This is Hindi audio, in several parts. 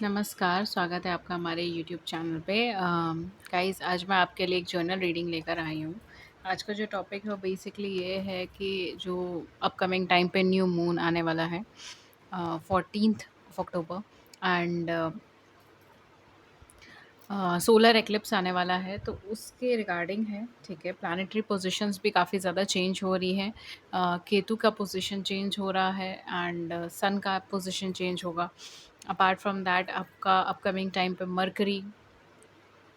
नमस्कार, स्वागत है आपका हमारे यूट्यूब चैनल पे। गाइस आज मैं आपके लिए एक जर्नल रीडिंग लेकर आई हूँ। आज का जो टॉपिक है वो बेसिकली ये है कि जो अपकमिंग टाइम पे न्यू मून आने वाला है 14th of October and solar eclipse आने वाला है, तो उसके रिगार्डिंग है। ठीक है, प्लैनेटरी पोजीशंस भी काफ़ी ज़्यादा चेंज हो रही है। केतु का पोजीशन चेंज हो रहा है एंड सन का पोजीशन चेंज होगा। अपार्ट फ्रॉम दैट आपका अपकमिंग टाइम पे मरकरी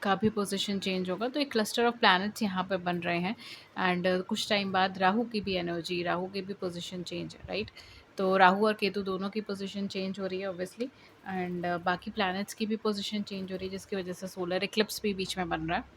का भी पोजीशन चेंज होगा, तो एक क्लस्टर ऑफ प्लैनेट्स यहाँ पे बन रहे हैं एंड कुछ टाइम बाद राहु की भी एनर्जी, राहु की भी पोजीशन चेंज है, राइट। तो राहु और केतु दोनों की पोजीशन चेंज हो रही है ऑब्वियसली एंड बाकी प्लैनेट्स की भी पोजीशन चेंज हो रही है, जिसकी वजह से सोलर इक्लिप्स भी बीच में बन रहा है।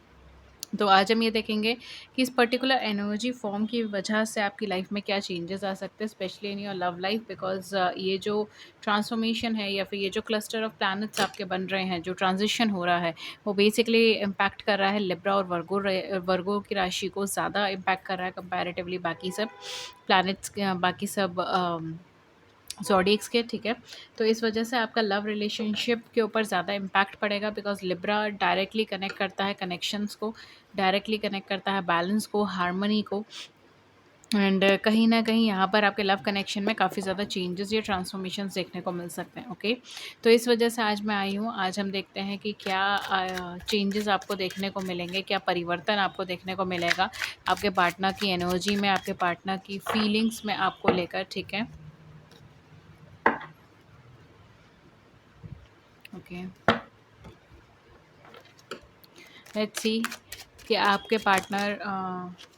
तो आज हम ये देखेंगे कि इस पर्टिकुलर एनर्जी फॉर्म की वजह से आपकी लाइफ में क्या चेंजेस आ सकते हैं, specially in your love life, because ये जो ट्रांसफॉर्मेशन है या फिर ये जो क्लस्टर ऑफ प्लैनेट्स आपके बन रहे हैं, जो ट्रांजिशन हो रहा है, वो बेसिकली इम्पैक्ट कर रहा है लिब्रा और वर्गो की राशि को ज़्यादा इम्पैक्ट कर रहा है कंपैरेटिवली बाकी सब प्लैनेट्स, बाकी सब ज़ोडिएक्स के। ठीक है, तो इस वजह से आपका लव रिलेशनशिप के ऊपर ज़्यादा इम्पैक्ट पड़ेगा, बिकॉज लिब्रा डायरेक्टली कनेक्ट करता है कनेक्शंस को, डायरेक्टली कनेक्ट करता है बैलेंस को, हार्मनी को एंड कहीं ना कहीं यहाँ पर आपके लव कनेक्शन में काफ़ी ज़्यादा चेंजेस या ट्रांसफॉर्मेशंस देखने को मिल सकते हैं। ओके, तो इस वजह से आज मैं आई हूँ। आज हम देखते हैं कि क्या चेंजेस आपको देखने को मिलेंगे, क्या परिवर्तन आपको देखने को मिलेगा आपके पार्टनर की एनर्जी में, आपके पार्टनर की फीलिंग्स में आपको लेकर। ठीक है, ओके, लेट्स सी कि आपके पार्टनर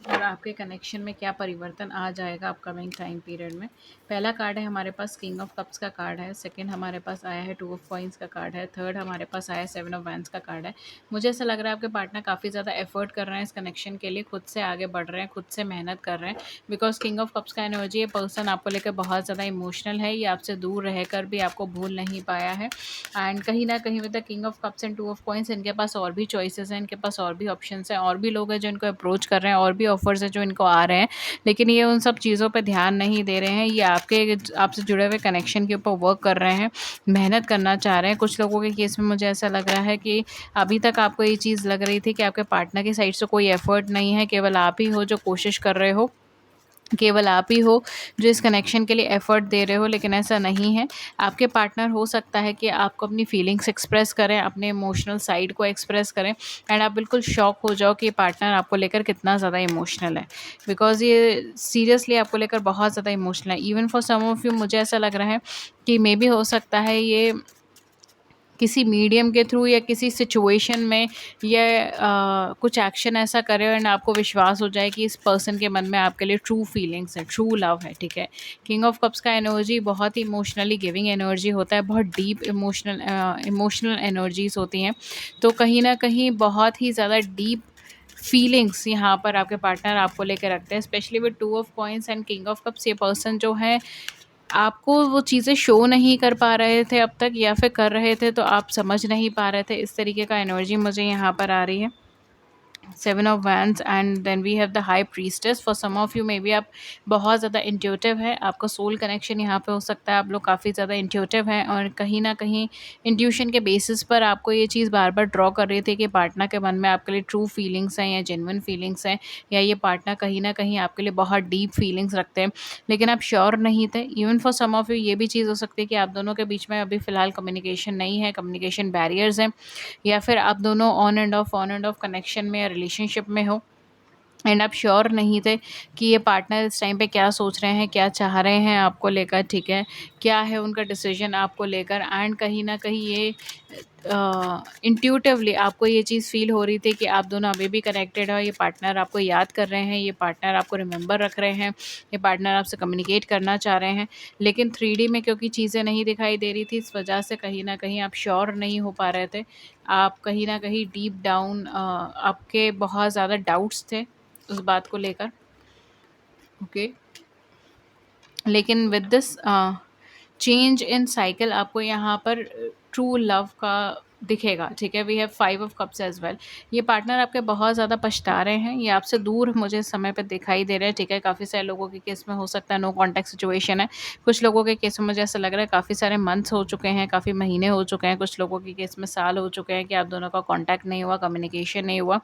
और आपके कनेक्शन में क्या परिवर्तन आ जाएगा अपकमिंग टाइम पीरियड में। पहला कार्ड है हमारे पास किंग ऑफ कप्स का कार्ड है, सेकंड हमारे पास आया है टू ऑफ कॉइंस का कार्ड है, थर्ड हमारे पास आया है सेवन ऑफ वैंड्स का कार्ड है। मुझे ऐसा लग रहा है आपके पार्टनर काफ़ी ज़्यादा एफर्ट कर रहे हैं इस कनेक्शन के लिए, खुद से आगे बढ़ रहे हैं, खुद से मेहनत कर रहे हैं, बिकॉज किंग ऑफ कप्स का एनर्जी, ये पर्सन आपको लेकर बहुत ज़्यादा इमोशनल है, ये आपसे दूर रहकर भी आपको भूल नहीं पाया है एंड कहीं ना कहीं with the king of cups and two of coins इनके पास और भी चॉइसेस हैं, इनके पास और भी ऑप्शंस हैं, और भी लोग हैं जो इनको अप्रोच कर रहे हैं, और भी ऑफर्स हैं जो इनको आ रहे हैं, लेकिन ये उन सब चीज़ों पे ध्यान नहीं दे रहे हैं। ये आपसे जुड़े हुए कनेक्शन के ऊपर वर्क कर रहे हैं, मेहनत करना चाह रहे हैं। कुछ लोगों के केस में मुझे ऐसा लग रहा है कि अभी तक आपको ये चीज़ लग रही थी कि आपके पार्टनर की साइड से कोई एफर्ट नहीं है, केवल आप ही हो जो कोशिश कर रहे हो, केवल आप ही हो जो इस कनेक्शन के लिए एफर्ट दे रहे हो, लेकिन ऐसा नहीं है। आपके पार्टनर, हो सकता है कि आपको अपनी फीलिंग्स एक्सप्रेस करें, अपने इमोशनल साइड को एक्सप्रेस करें एंड आप बिल्कुल शॉक हो जाओ कि पार्टनर आपको लेकर कितना ज़्यादा इमोशनल है, बिकॉज ये सीरियसली आपको लेकर बहुत ज़्यादा इमोशनल है। Even for some of you मुझे ऐसा लग रहा है कि मे बी हो सकता है ये किसी मीडियम के थ्रू या किसी सिचुएशन में या कुछ एक्शन ऐसा करे एंड आपको विश्वास हो जाए कि इस पर्सन के मन में आपके लिए ट्रू फीलिंग्स है, ट्रू लव है। ठीक है, किंग ऑफ कप्स का एनर्जी बहुत ही इमोशनली गिविंग एनर्जी होता है, बहुत डीप इमोशनल एनर्जीज होती हैं, तो कहीं ना कहीं बहुत ही ज़्यादा डीप फीलिंग्स यहाँ पर आपके पार्टनर आपको लेकर रखते हैं, specially with two of coins and king of cups. ये पर्सन जो है आपको वो चीज़ें शो नहीं कर पा रहे थे अब तक, या फिर कर रहे थे तो आप समझ नहीं पा रहे थे, इस तरीके का एनर्जी मुझे यहाँ पर आ रही है। Seven of wands and then we have the high priestess. For some of you maybe आप बहुत ज़्यादा इंट्यूटिव है, आपका सोल कनेक्शन यहाँ पे हो सकता है, आप लोग काफ़ी ज़्यादा इंट्यूटिव हैं और कहीं ना कहीं इंट्यूशन के बेसिस पर आपको ये चीज़ बार बार ड्रॉ कर रही थी कि पार्टनर के मन में आपके लिए ट्रू फीलिंग्स हैं या जेन्युइन फीलिंग्स हैं, या ये पार्टनर कहीं ना कहीं आपके लिए बहुत डीप फीलिंग्स रखते हैं, लेकिन आप श्योर नहीं थे। Even for some of you ये भी चीज़ हो सकती है कि आप दोनों के बीच में अभी फ़िलहाल कम्युनिकेशन नहीं है, कम्युनिकेशन बैरियर्स हैं, या फिर आप दोनों ऑन एंड ऑफ कनेक्शन में या रिलेशनशिप में हो एंड आप श्योर नहीं थे कि ये पार्टनर इस टाइम पे क्या सोच रहे हैं, क्या चाह रहे हैं आपको लेकर। ठीक है, क्या है उनका डिसीजन आपको लेकर एंड कहीं ना कहीं ये इंट्यूटिवली आपको ये चीज़ फील हो रही थी कि आप दोनों अभी भी कनेक्टेड हो, ये पार्टनर आपको याद कर रहे हैं, ये पार्टनर आपको रिमेंबर रख रहे हैं, ये पार्टनर आपसे कम्युनिकेट करना चाह रहे हैं, लेकिन 3D में क्योंकि चीज़ें नहीं दिखाई दे रही थी, इस वजह से कहीं ना कहीं आप श्योर नहीं हो पा रहे थे। आप कहीं ना कहीं डीप डाउन आपके बहुत ज़्यादा डाउट्स थे उस बात को लेकर। ओके, लेकिन with this change in cycle आपको यहाँ पर ट्रू लव का दिखेगा, ठीक है। We have 5 of cups as well. ये पार्टनर आपके बहुत ज़्यादा पछता रहे हैं, ये आपसे दूर मुझे इस समय पे दिखाई दे रहे हैं, ठीक है। काफ़ी सारे लोगों के केस में हो सकता है नो कॉन्टैक्ट सिचुएशन है। कुछ लोगों के केस में मुझे ऐसा लग रहा है काफ़ी सारे मंथ्स हो चुके हैं, काफ़ी महीने हो चुके हैं। कुछ लोगों के केस में साल हो चुके हैं कि आप दोनों का कॉन्टैक्ट नहीं हुआ, कम्युनिकेशन नहीं हुआ।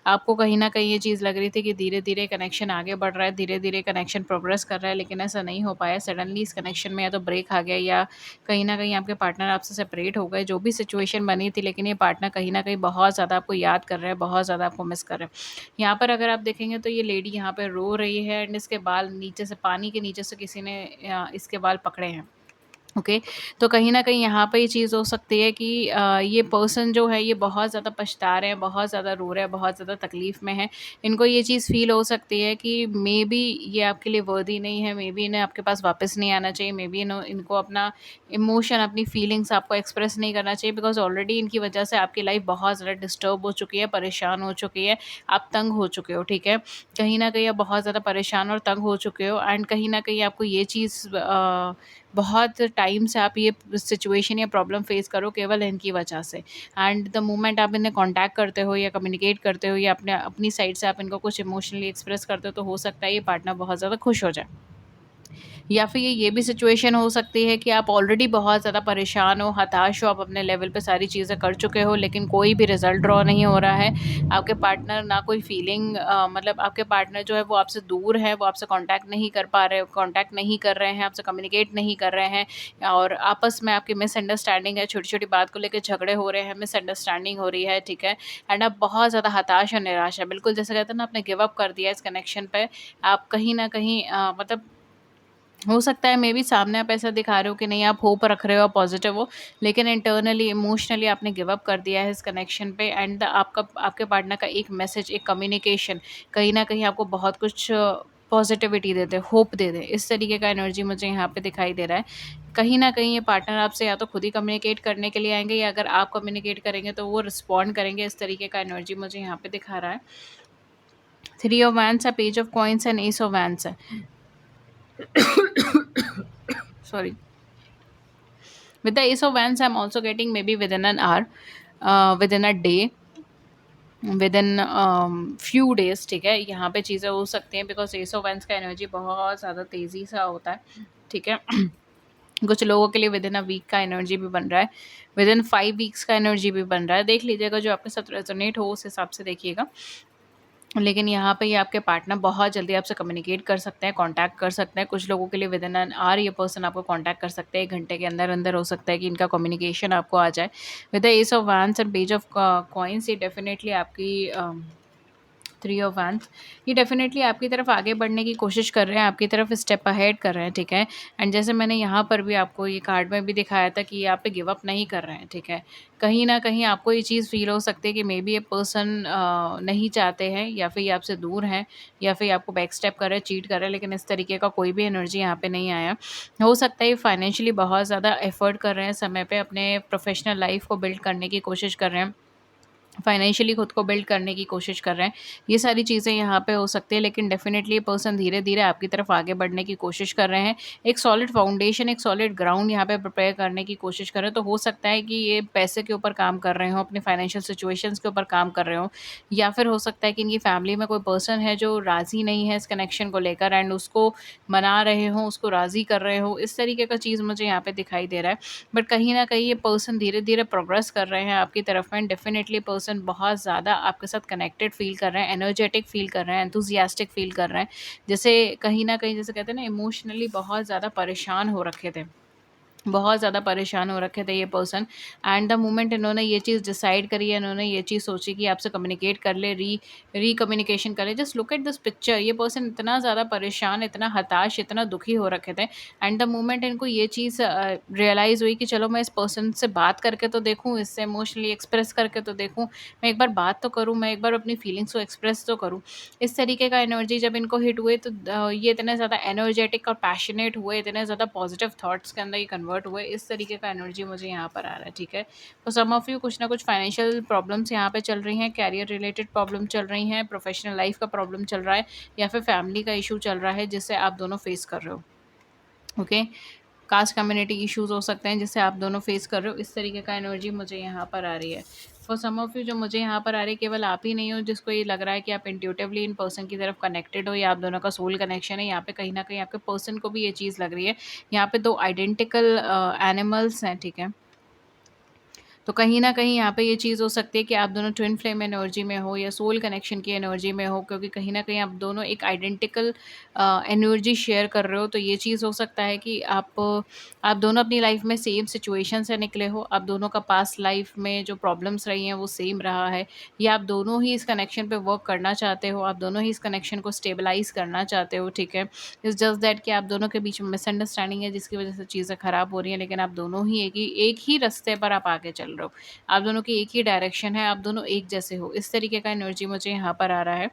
आपको कहीं न कहीं ये चीज़ लग रही थी कि धीरे-धीरे कनेक्शन आगे बढ़ रहा है, धीरे-धीरे कनेक्शन प्रोग्रेस कर रहा है, लेकिन ऐसा नहीं हो पाया। सडनली इस कनेक्शन में या तो ब्रेक आ गया या कहीं न कहीं आपके पार्टनर आपसे सेपरेट हो गए। जो भी सिचुएशन बनी थी, लेकिन ये पार्टनर कहीं न कहीं बहुत ज़्यादा आपको याद कर रहे हैं, बहुत ज़्यादा आपको मिस कर रहे हैं। यहाँ पर अगर आप देखेंगे तो ये लेडी यहाँ पे रो रही है एंड इसके बाल नीचे से, पानी के नीचे से किसी ने इसके बाल पकड़े हैं। ओके। तो कहीं न कहीं यहाँ पे ये चीज़ हो सकती है कि ये पर्सन जो है ये बहुत ज़्यादा पछता रहे हैं, बहुत ज़्यादा रो रहे हैं, बहुत ज़्यादा तकलीफ़ में हैं। इनको ये चीज़ फ़ील हो सकती है कि मेबी ये आपके लिए वर्दी नहीं है, मेबी इन्हें आपके पास वापस नहीं आना चाहिए, मेबी इनको अपना इमोशन, अपनी फीलिंग्स आपको एक्सप्रेस नहीं करना चाहिए, बिकॉज़ ऑलरेडी इनकी वजह से आपकी लाइफ़ बहुत ज़्यादा डिस्टर्ब हो चुकी है, परेशान हो चुकी है, आप तंग हो चुके हो, ठीक है? कहीं न कहीं आप बहुत ज़्यादा परेशान और तंग हो चुके हो एंड कहीं न कहीं आपको ये चीज़ बहुत टाइम से आप ये सिचुएशन या प्रॉब्लम फेस करो केवल इनकी वजह से। एंड द मोमेंट आप इन्हें कांटेक्ट करते हो या कम्युनिकेट करते हो या अपने अपनी साइड से आप इनको कुछ इमोशनली एक्सप्रेस करते हो, तो हो सकता है ये पार्टनर बहुत ज़्यादा खुश हो जाए। या फिर ये भी सिचुएशन हो सकती है कि आप ऑलरेडी बहुत ज़्यादा परेशान हो, हताश हो, आप अपने लेवल पे सारी चीज़ें कर चुके हो, लेकिन कोई भी रिज़ल्ट ड्रॉ नहीं हो रहा है। आपके पार्टनर ना कोई फीलिंग मतलब आपके पार्टनर जो है वो आपसे दूर है, वो आपसे कॉन्टैक्ट नहीं कर पा रहे, कॉन्टैक्ट नहीं कर रहे हैं, आपसे कम्युनिकेट नहीं कर रहे हैं और आपस में आपकी मिसअंडरस्टैंडिंग है, छोटी-छोटी बात को लेके झगड़े हो रहे हैं, मिसअंडरस्टैंडिंग हो रही है, ठीक है? एंड आप बहुत ज़्यादा हताश और निराश हैं। बिल्कुल जैसे कहते हैं ना, आपने गिव अप कर दिया इस कनेक्शन पे। आप कहीं न कहीं मतलब हो सकता है मे बी सामने आप ऐसा दिखा रहे हो कि नहीं, आप होप रख रहे हो, आप पॉजिटिव हो, लेकिन इंटरनली इमोशनली आपने गिव अप कर दिया है इस कनेक्शन पे एंड आपका आपके पार्टनर का एक मैसेज, एक कम्युनिकेशन कहीं ना कहीं आपको बहुत कुछ positivity they they, hope they दे, इस तरीके का एनर्जी मुझे यहाँ पे दिखाई दे रहा है। कहीं ना कहीं ये पार्टनर आपसे या तो खुद ही कम्युनिकेट करने के लिए आएंगे या अगर आप कम्युनिकेट करेंगे तो वो रिस्पॉन्ड करेंगे, इस तरीके का एनर्जी मुझे यहाँ पे दिखा रहा है। 3 ऑफ वैंस है, page of coins and S of vents है। Sorry. With the Ace of Wands, I'm also getting maybe within an hour, within a day, within few days, ठीक है। यहाँ पे चीज़ें हो सकती हैं बिकॉज एस ऑफ वैंस का एनर्जी बहुत ज़्यादा तेज़ी सा होता है, ठीक है। कुछ लोगों के लिए विदिन अ वीक का एनर्जी भी बन रहा है, विदिन 5 वीक्स का एनर्जी भी बन रहा है। देख लीजिएगा जो आपके साथ रेजोनेट हो उस हिसाब से देखिएगा। लेकिन यहाँ पे ये आपके पार्टनर बहुत जल्दी आपसे कम्युनिकेट कर सकते हैं, कांटेक्ट कर सकते हैं। कुछ लोगों के लिए विदिन एन आवर ये पर्सन आपको कांटेक्ट कर सकते हैं, 1 घंटे के अंदर-अंदर हो सकता है कि इनका कम्युनिकेशन आपको आ जाए। विद द एस ऑफ वांस एंड पेज ऑफ कॉइन्स, ये डेफिनिटली आपकी 3 ऑफ वैंस, ये डेफिनेटली आपकी तरफ आगे बढ़ने की कोशिश कर रहे हैं, आपकी तरफ स्टेप अहेड कर रहे हैं, ठीक है। एंड जैसे मैंने यहाँ पर भी आपको ये कार्ड में भी दिखाया था कि ये आप पे गिव अप नहीं कर रहे हैं, ठीक है। कहीं न कहीं आपको ये चीज़ फ़ील हो सकती है कि मे बी ये पर्सन नहीं चाहते हैं या फिर ये आपसे दूर हैं या फिर ये आपको बैक स्टेप कर रहे हैं, चीट कर रहे हैं, लेकिन इस तरीके का कोई भी एनर्जी यहाँ पे नहीं आया। हो सकता है ये फाइनेंशियली बहुत ज़्यादा एफ़र्ट कर रहे हैं, समय पे अपने प्रोफ़ेशनल लाइफ़ को बिल्ड करने की कोशिश कर रहे हैं। फाइनेंशियली खुद को बिल्ड करने की कोशिश कर रहे हैं। ये सारी चीज़ें यहाँ पे हो सकती है, लेकिन डेफ़िनेटली ये पर्सन धीरे-धीरे आपकी तरफ आगे बढ़ने की कोशिश कर रहे हैं। एक सॉलिड फाउंडेशन, एक सॉलिड ग्राउंड यहाँ पे प्रिपेयर करने की कोशिश कर रहे हैं। तो हो सकता है कि ये पैसे के ऊपर काम कर रहे हों, अपने फाइनेंशियल सिचुएशंस के ऊपर काम कर रहे हों, या फिर हो सकता है कि इनकी फैमिली में कोई पर्सन है जो राज़ी नहीं है इस कनेक्शन को लेकर एंड उसको मना रहे हों, उसको राज़ी कर रहे हों। इस तरीके का चीज़ मुझे यहाँ पे दिखाई दे रहा है। बट कहीं न कहीं ये पर्सन धीरे-धीरे प्रोग्रेस कर रहे हैं आपकी तरफ में। डेफ़िनेटली पर्सन बहुत ज़्यादा आपके साथ कनेक्टेड फ़ील कर रहे हैं, एनर्जेटिक फ़ील कर रहे हैं, एंथुसियास्टिक फ़ील कर रहे हैं। जैसे कहीं न कहीं जैसे कहते हैं ना, इमोशनली बहुत ज़्यादा परेशान हो रखे थे। बहुत ज़्यादा परेशान हो रखे थे ये पर्सन एंड द मोमेंट इन्होंने ये चीज़ डिसाइड करी है, इन्होंने ये चीज़ सोची कि आपसे कम्युनिकेट कर ले, री कम्युनिकेशन कर ले। Just look at this picture, ये पर्सन इतना ज़्यादा परेशान, इतना हताश, इतना दुखी हो रखे थे एंड द मोमेंट इनको ये चीज़ रियलाइज़ हुई कि चलो मैं इस पर्सन से बात करके तो देखूँ, इससे इमोशनली एक्सप्रेस करके तो देखूँ, मैं एक बार बात तो करूँ, मैं एक बार अपनी फीलिंग्स को एक्सप्रेस तो करूँ। इस तरीके का एनर्जी जब इनको हिट हुए तो ये इतने ज़्यादा एनर्जेटिक और पैशनेट हुए, इतने ज़्यादा पॉजिटिव थॉट्स के अंदर ये कन्वर्ट हुए। इस तरीके का एनर्जी मुझे यहाँ पर आ रहा है, ठीक है। तो सम ऑफ यू कुछ ना कुछ फाइनेंशियल प्रॉब्लम्स यहाँ पे चल रही हैं, कैरियर रिलेटेड प्रॉब्लम चल रही हैं, प्रोफेशनल लाइफ का प्रॉब्लम चल रहा है या फिर फैमिली का इशू चल रहा है जिससे आप दोनों फेस कर रहे हो, ओके। कास्ट कम्युनिटी इश्यूज़ हो सकते हैं जिससे आप दोनों फेस कर रहे हो, इस तरीके का एनर्जी मुझे यहाँ पर आ रही है। फॉर सम ऑफ यू जो मुझे यहाँ पर आ रही है, केवल आप ही नहीं हो जिसको ये लग रहा है कि आप इंट्यूटिवली इन पर्सन की तरफ कनेक्टेड हो या आप दोनों का सोल कनेक्शन है। यहाँ पे कहीं न कहीं आपके पर्सन को भी ये चीज़ लग रही है। यहाँ पे 2 आइडेंटिकल एनिमल्स हैं, ठीक है? तो कहीं न कहीं यहाँ पे ये चीज़ हो सकती है कि आप दोनों ट्विन फ्लेम एनर्जी में हो या सोल कनेक्शन की एनर्जी में हो, क्योंकि कहीं न कहीं आप दोनों एक आइडेंटिकल एनर्जी शेयर कर रहे हो। तो ये चीज़ हो सकता है कि आप दोनों अपनी लाइफ़ में सेम सिचुएशन से निकले हो, आप दोनों का पास्ट लाइफ़ में जो प्रॉब्लम्स रही हैं वो सेम रहा है, या आप दोनों ही इस कनेक्शन पे वर्क करना चाहते हो, आप दोनों ही इस कनेक्शन को स्टेबलाइज़ करना चाहते हो, ठीक है? इट्स जस्ट दैट कि आप दोनों के बीच में मिसअंडरस्टैंडिंग है जिसकी वज़ह से चीज़ें ख़राब हो रही हैं, लेकिन आप दोनों ही एक ही रास्ते पर आप आगे चल रहे हो। आप दोनों की एक ही डायरेक्शन है, आप दोनों एक जैसे हो। इस तरीके का एनर्जी मुझे यहाँ पर आ रहा है।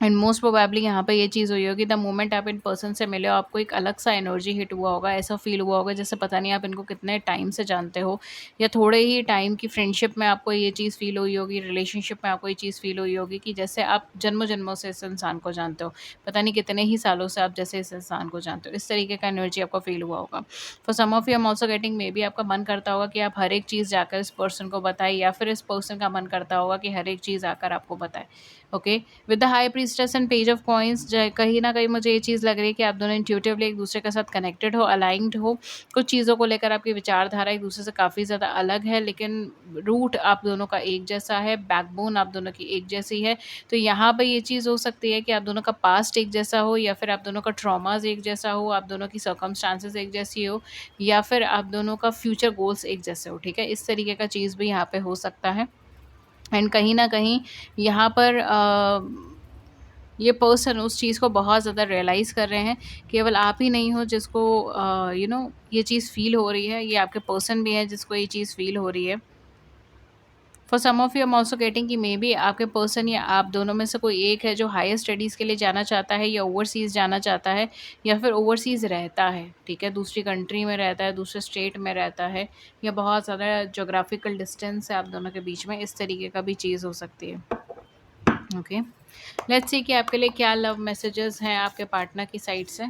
एंड मोस्ट प्रोबेबली यहाँ पे ये चीज़ हुई होगी, द मोमेंट आप इन पर्सन से मिले हो, आपको एक अलग सा एनर्जी हिट हुआ होगा, ऐसा फील हुआ होगा जैसे पता नहीं आप इनको कितने टाइम से जानते हो, या थोड़े ही टाइम की फ्रेंडशिप में आपको ये चीज़ फील हुई होगी, रिलेशनशिप में आपको ये चीज़ फील हुई होगी कि जैसे आप जन्मों जन्मों से इस इंसान को जानते हो, पता नहीं कितने ही सालों से आप जैसे इस इंसान को जानते हो, इस तरीके का एनर्जी आपको फील हुआ होगा। For some of you am also getting, maybe आपका मन करता होगा कि आप हर एक चीज़ जाकर इस पर्सन को बताएं, या फिर इस पर्सन का मन करता होगा कि हर एक चीज़ आकर आपको बताए। Okay, with the high priestess and page of coins, कहीं न कहीं मुझे ये चीज़ लग रही है कि आप दोनों इंट्यूटिवली एक-दूसरे के साथ कनेक्टेड हो, अलाइन्ड हो। कुछ चीज़ों को लेकर आपकी विचारधारा एक-दूसरे से काफ़ी ज़्यादा अलग है, लेकिन रूट आप दोनों का एक जैसा है, बैकबोन आप दोनों की एक जैसी है। तो यहाँ पे ये चीज़ हो सकती है कि आप दोनों का पास्ट एक जैसा हो, या फिर आप दोनों का ट्रॉमाज़ एक जैसा हो, आप दोनों की सर्कमस्टांसेस एक जैसी हो, या फिर आप दोनों का फ्यूचर गोल्स एक जैसे हो, ठीक है? इस तरीके का चीज़ भी यहाँ पे हो सकता है। एंड कहीं न कहीं यहाँ पर ये पर्सन उस चीज़ को बहुत ज़्यादा रियलाइज़ कर रहे हैं। केवल आप ही नहीं हो जिसको ये चीज़ फ़ील हो रही है, ये आपके पर्सन भी हैं जिसको ये चीज़ फ़ील हो रही है। For some of you I am also getting कि मेबी आपके पर्सन या आप दोनों में से कोई एक है जो हायर स्टडीज़ के लिए जाना चाहता है, या ओवरसीज़ जाना चाहता है, या फिर ओवरसीज़ रहता है, ठीक है? दूसरी कंट्री में रहता है, दूसरे स्टेट में रहता है, या बहुत ज़्यादा ज्योग्राफिकल डिस्टेंस है आप दोनों के बीच में, इस तरीके का भी चीज़ हो सकती है। ओके, लेट्स सी कि आपके लिए क्या लव मैसेजेस हैं आपके पार्टनर की साइड से।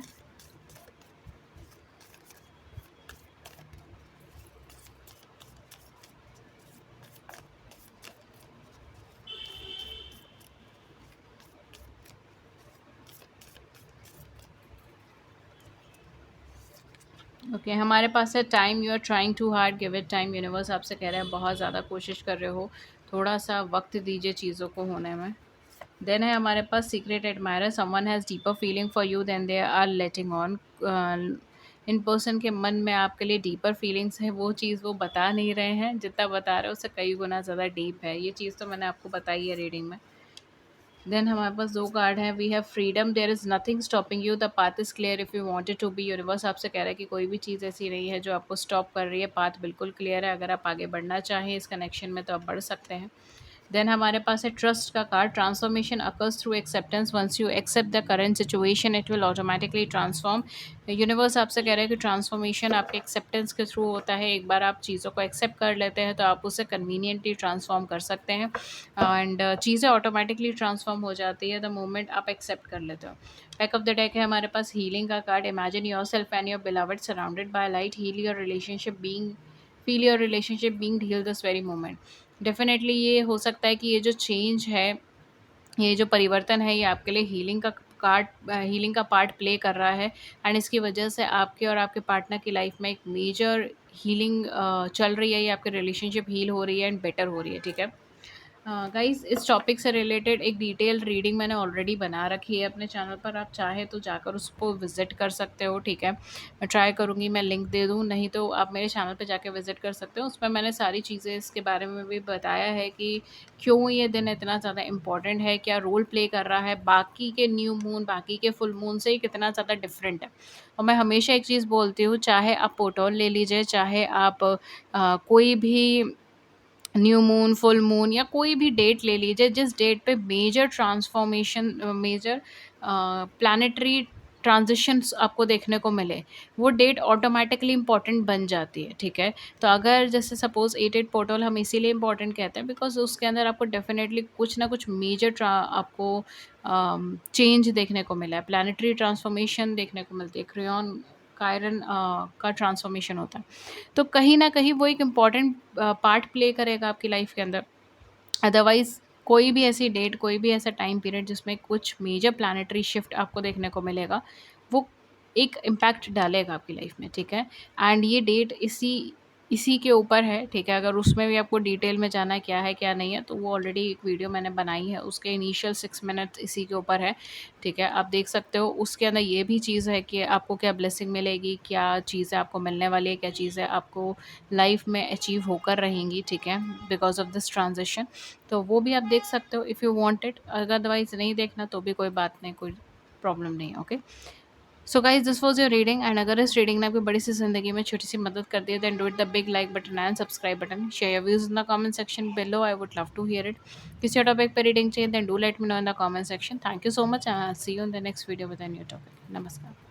ओके, हमारे पास है time, you are trying too hard, give it time. Universe आपसे कह रहे हैं बहुत ज़्यादा कोशिश कर रहे हो, थोड़ा सा वक्त दीजिए चीज़ों को होने में। देन है हमारे पास secret admirer, someone has deeper feeling for you then they are letting on. इन पर्सन के मन में आपके लिए डीपर फीलिंग्स है, वो चीज़ वो बता नहीं रहे हैं, जितना बता रहे हैं उससे कई गुना ज़्यादा डीप है। ये चीज़ तो मैंने आपको बताई है रीडिंग में। देन हमारे पास 2 कार्ड हैं, we have freedom, there is nothing stopping you, the path is clear if you wanted to be. Universe आपसे कह रहा है कि कोई भी चीज़ ऐसी नहीं है जो आपको स्टॉप कर रही है, पाथ बिल्कुल क्लियर है। अगर आप आगे बढ़ना चाहें इस कनेक्शन में तो आप बढ़ सकते हैं। देन हमारे पास है ट्रस्ट का card, transformation occurs through acceptance, once you accept the current situation it will automatically transform. Universe आपसे कह रहा है कि ट्रांसफॉर्मेशन आपके एक्सेप्टेंस के थ्रू होता है। एक बार आप चीज़ों को एक्सेप्ट कर लेते हैं तो आप उसे कन्वीनियंटली ट्रांसफॉर्म कर सकते हैं, एंड चीज़ें ऑटोमेटिकली ट्रांसफॉर्म हो जाती है द मोमेंट आप एक्सेप्ट कर लेते हो। बैक ऑफ द डेक है हमारे पास हीलिंग का card, imagine yourself and your beloved surrounded by light, heal your relationship being feel your relationship being heal this very moment. Definitely ये हो सकता है कि ये जो चेंज है, ये जो परिवर्तन है, ये आपके लिए हीलिंग का पार्ट प्ले कर रहा है, एंड इसकी वजह से आपके और आपके पार्टनर की लाइफ में एक मेजर हीलिंग चल रही है, ये आपकी रिलेशनशिप हील हो रही है एंड बेटर हो रही है, ठीक है? गाइस, इस टॉपिक से रिलेटेड एक डिटेल्ड रीडिंग मैंने ऑलरेडी बना रखी है अपने चैनल पर, आप चाहे तो जाकर उसको विज़िट कर सकते हो, ठीक है? मैं ट्राई करूँगी मैं लिंक दे दूँ, नहीं तो आप मेरे चैनल पे जाके विज़िट कर सकते हो। उसमें मैंने सारी चीज़ें इसके बारे में भी बताया है कि क्यों ये दिन इतना ज़्यादा इम्पोर्टेंट है, क्या रोल प्ले कर रहा है, बाकी के न्यू मून, बाकी के फुल मून से ये कितना ज़्यादा डिफरेंट है। और मैं हमेशा एक चीज़ बोलती हूँ, चाहे आप पोटॉन ले लीजिए, चाहे आप कोई भी न्यू मून, फुल मून, या कोई भी डेट ले लीजिए, जिस डेट पे major transformation, major planetary transitions आपको देखने को मिले, वो डेट ऑटोमेटिकली इम्पॉर्टेंट बन जाती है, ठीक है? तो अगर जैसे सपोज़ 8-8 पोर्टल हम इसीलिए इम्पॉर्टेंट कहते हैं बिकॉज़ उसके अंदर आपको डेफ़िनेटली कुछ ना कुछ मेजर चेंज देखने को मिला है, प्लैनेटरी ट्रांसफॉर्मेशन देखने को मिलती है, क्रेयॉन कायरन का ट्रांसफॉर्मेशन होता है। तो कहीं न कहीं वो एक इम्पॉर्टेंट पार्ट प्ले करेगा आपकी लाइफ के अंदर। अदरवाइज़ कोई भी ऐसी डेट, कोई भी ऐसा टाइम पीरियड जिसमें कुछ मेजर प्लैनेटरी शिफ्ट आपको देखने को मिलेगा, वो एक इम्पैक्ट डालेगा आपकी लाइफ में, ठीक है? एंड ये डेट इसी इसी के ऊपर है, ठीक है? अगर उसमें भी आपको डिटेल में जानना है क्या है, क्या नहीं है, तो वो ऑलरेडी एक वीडियो मैंने बनाई है, उसके इनिशियल 6 मिनट इसी के ऊपर है, ठीक है? आप देख सकते हो। उसके अंदर ये भी चीज़ है कि आपको क्या ब्लेसिंग मिलेगी, क्या चीज़ें आपको मिलने वाली है, क्या चीज़ें आपको लाइफ में अचीव होकर रहेंगी, ठीक है? Because of this transition. तो वो भी आप देख सकते हो if you want it, otherwise नहीं देखना तो भी कोई बात नहीं, कोई प्रॉब्लम नहीं है, okay? So guys, this was your reading, and अगर इस रीडिंग ने आपकी बड़ी सी ज़िंदगी में छोटी सी मदद कर दी है, then do it the big like button and subscribe button, share your views in the comment section below, I would love to hear it. किसी और टॉपिक पे रीडिंग चाहिए, then do let me know in the comment section. Thank you so much, see you in the next video with a new topic. नमस्कार।